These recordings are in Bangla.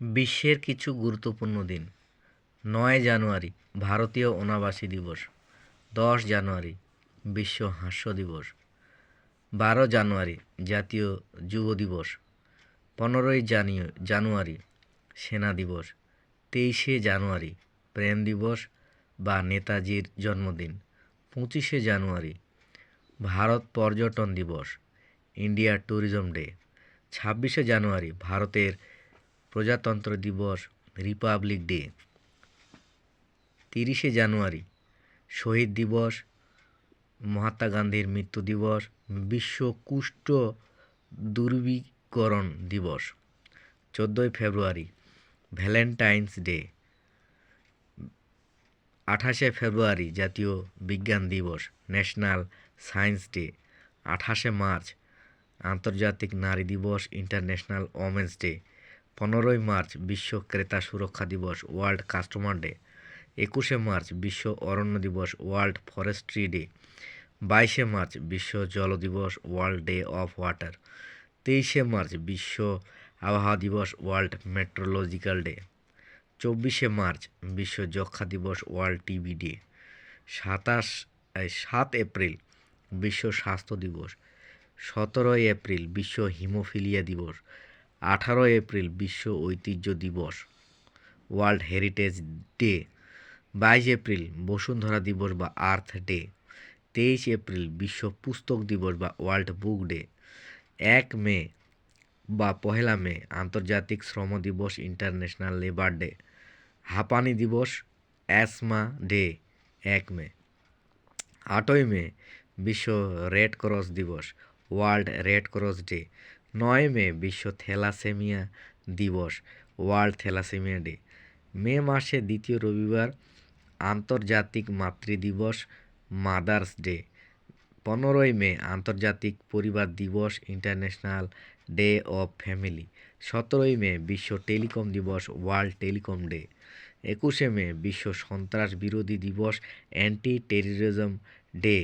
বিশ্বের কিছু গুরুত্বপূর্ণ দিন: 9 জানুয়ারি ভারতীয় অনাবাসী দিবস, 10 জানুয়ারি বিশ্ব হাস্য দিবস, 12 জানুয়ারি জাতীয় যুব দিবস, 15 জানুয়ারি সেনা দিবস, 23 জানুয়ারি প্রেম দিবস বা নেতাজির জন্মদিন, 25 জানুয়ারি ভারত পর্যটন দিবস, ইন্ডিয়া ট্যুরিজম ডে, 26 জানুয়ারি ভারতের প্রজাতন্ত্র দিবস, রিপাবলিক ডে, 30 জানুয়ারি শহীদ দিবস, মহাত্মা গান্ধীর মৃত্যু দিবস, বিশ্ব কুষ্ঠ দূরীকরণ দিবস, 14 ফেব্রুয়ারি ভ্যালেন্টাইন্স ডে, 28 ফেব্রুয়ারি জাতীয় বিজ্ঞান দিবস, ন্যাশনাল সায়েন্স ডে, 28 মার্চ আন্তর্জাতিক নারী দিবস, ইন্টারন্যাশনাল ওমেন্স ডে, 15 মার্চ বিশ্ব ক্রেতা সুরক্ষা দিবস, ওয়ার্ল্ড কাস্টমার ডে, 21 মার্চ বিশ্ব অরণ্য দিবস, ওয়ার্ল্ড ফরেস্ট্রি ডে, 22 মার্চ বিশ্ব জল দিবস, world day of water, 23 March বিশ্ব আবহাওয়া দিবস, ওয়ার্ল্ড মেট্রোলজিক্যাল ডে, 24 মার্চ বিশ্ব যক্ষ্মা দিবস, ওয়ার্ল্ড টিবি ডে, 7 এপ্রিল বিশ্ব স্বাস্থ্য দিবস, 17 এপ্রিল বিশ্ব হিমোফিলিয়া দিবস, 18 এপ্রিল বিশ্ব ঐতিহ্য দিবস, world heritage day, 22 April Bashundhara দিবস বা আর্থ ডে, 23 এপ্রিল বিশ্ব পুস্তক দিবস বা ওয়ার্ল্ড বুক ডে, 1 মে বা 1 মে আন্তর্জাতিক শ্রম দিবস, ইন্টারন্যাশনাল লেবার ডে, হাঁপানি দিবস, অ্যাসমা ডে, 1 মে, 8 মে বিশ্ব রেড ক্রস দিবস, ওয়ার্ল্ড রেড ক্রস ডে, 9 মে বিশ্ব থ্যালাসেমিয়া দিবস, ওয়ার্ল্ড থ্যালাসেমিয়া ডে, মে মাসে দ্বিতীয় রবিবার আন্তর্জাতিক মাতৃ দিবস, মাদার্স ডে, 15 মে আন্তর্জাতিক পরিবার দিবস, ইন্টারন্যাশনাল ডে অফ ফ্যামিলি, 17 মে বিশ্ব টেলিকম দিবস, ওয়ার্ল্ড টেলিকম ডে, 21 মে বিশ্ব সন্ত্রাস বিরোধী দিবস, anti terrorism day,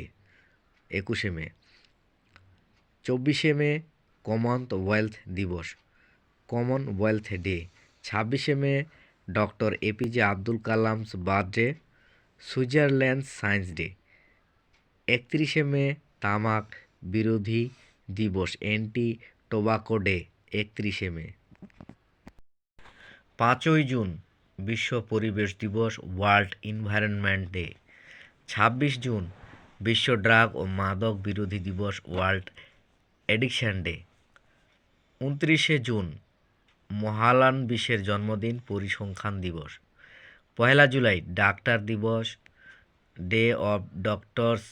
21 May, 24 May Commonwealth দিবস, Commonwealth day, 26 May doctor APJ Abdul Kalam's birthday, Switzerland science day, 31 May তামাক বিরোধী দিবস, anti tobacco day, 31 May, 5 June বিশ্ব পরিবেশ দিবস, ওয়ার্ল্ড এনভায়রনমেন্ট ডে, 26 জুন বিশ্ব ড্রাগ ও মাদক বিরোধী দিবস, ওয়ার্ল্ড অ্যাডিকশন ডে, 29 জুন মহালানবিশের জন্মদিন, পরিসংখ্যান দিবস, 1 জুলাই ডাক্তার দিবস, day of doctors,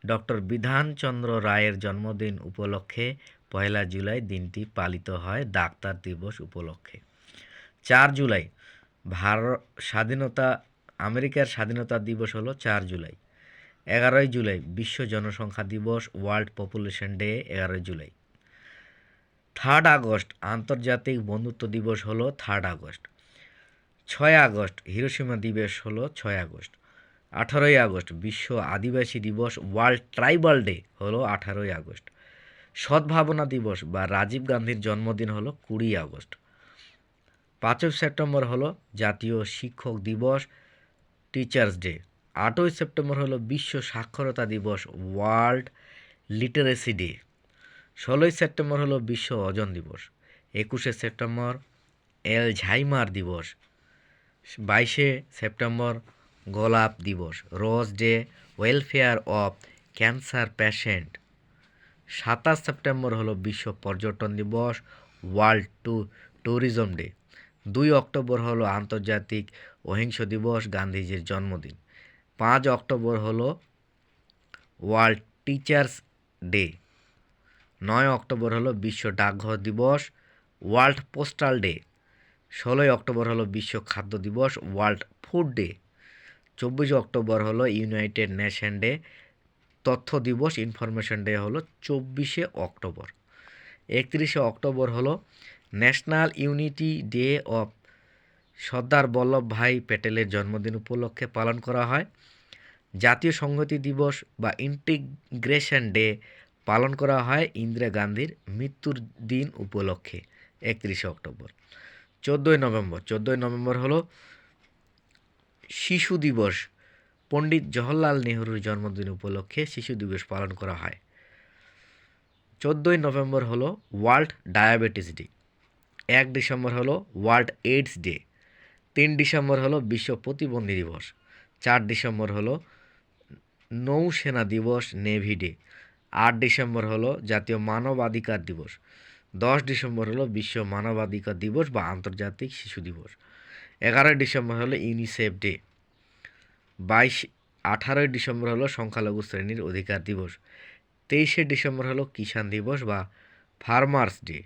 doctor Bidhan Chandra রায়ের জন্মদিন উপলক্ষে 1 জুলাই দিনটি পালিত হয় ডাক্তার দিবস উপলক্ষে। 4 জুলাই আমেরিকার স্বাধীনতা দিবস হলো 4 জুলাই। 11 জুলাই বিশ্ব জনসংখ্যা দিবস, world population day, 11 July. 3 August আন্তর্জাতিক বন্ধুত্ব দিবস হলো 3 আগস্ট। 6 আগস্ট হিরোশিমা দিবস হলো 6 আগস্ট। 18 আগস্ট বিশ্ব আদিবাসী দিবস, ওয়ার্ল্ড ট্রাইবাল ডে হলো 18 আগস্ট। সদ্ভাবনা দিবস বা রাজীব গান্ধীর জন্মদিন হলো 20 আগস্ট। 5 সেপ্টেম্বর হলো জাতীয় শিক্ষক দিবস, টিচার্স ডে। 8 সেপ্টেম্বর হলো বিশ্ব সাক্ষরতা দিবস, ওয়ার্ল্ড লিটারেসি ডে। 16 সেপ্টেম্বর হলো বিশ্ব ওজন দিবস। 21 সেপ্টেম্বর অ্যালঝাইমার দিবস। 22 সেপ্টেম্বর গোলাপ দিবস, rose day, welfare of cancer patient. 27 September হলো বিশ্ব পর্যটন দিবস, ওয়ার্ল্ড ট্যুরিজম ডে। 2 অক্টোবর হলো আন্তর্জাতিক অহিংস দিবস, গান্ধীজির জন্মদিন। 5 অক্টোবর হলো ওয়ার্ল্ড টিচার্স ডে। 9 অক্টোবর হলো বিশ্ব ডাকঘর দিবস, ওয়ার্ল্ড পোস্টাল ডে। 16 অক্টোবর হলো বিশ্ব খাদ্য দিবস, ওয়ার্ল্ড ফুড ডে। 24 অক্টোবর হলো ইউনাইটেড নেশন ডে। তথ্য দিবস, ইনফরমেশন ডে হলো 24 অক্টোবর। 31 অক্টোবর হলো national unity day of Sardar Vallabhbhai প্যাটেলের জন্মদিন উপলক্ষে পালন করা হয়। জাতীয় সংহতি দিবস বা ইন্টিগ্রেশন ডে পালন করা হয় ইন্দিরা গান্ধীর মৃত্যুর দিন উপলক্ষে। 31শে অক্টোবর। 14ই নভেম্বর হলো শিশু দিবস। পণ্ডিত জওহরলাল নেহরুর জন্মদিন উপলক্ষে শিশু দিবস পালন করা হয়। 14ই নভেম্বর হলো ওয়ার্ল্ড ডায়াবেটিস ডে। 1 ডিসেম্বর হলো ওয়ার্ল্ড এইডস ডে। 3 ডিসেম্বর হলো বিশ্ব প্রতিবন্ধী দিবস। 4 ডিসেম্বর হলো নৌসেনা দিবস, নেভি ডে। 8 ডিসেম্বর হলো জাতীয় মানবাধিকার দিবস। 10 ডিসেম্বর হলো বিশ্ব মানবাধিকার দিবস বা আন্তর্জাতিক শিশু দিবস। 11 ডিসেম্বর হলো ইউনিসেফ ডে। 18 ডিসেম্বর হলো সংখ্যালঘু শ্রেণীর অধিকার দিবস। 23শে ডিসেম্বর হলো কিষাণ দিবস বা ফার্মার্স ডে।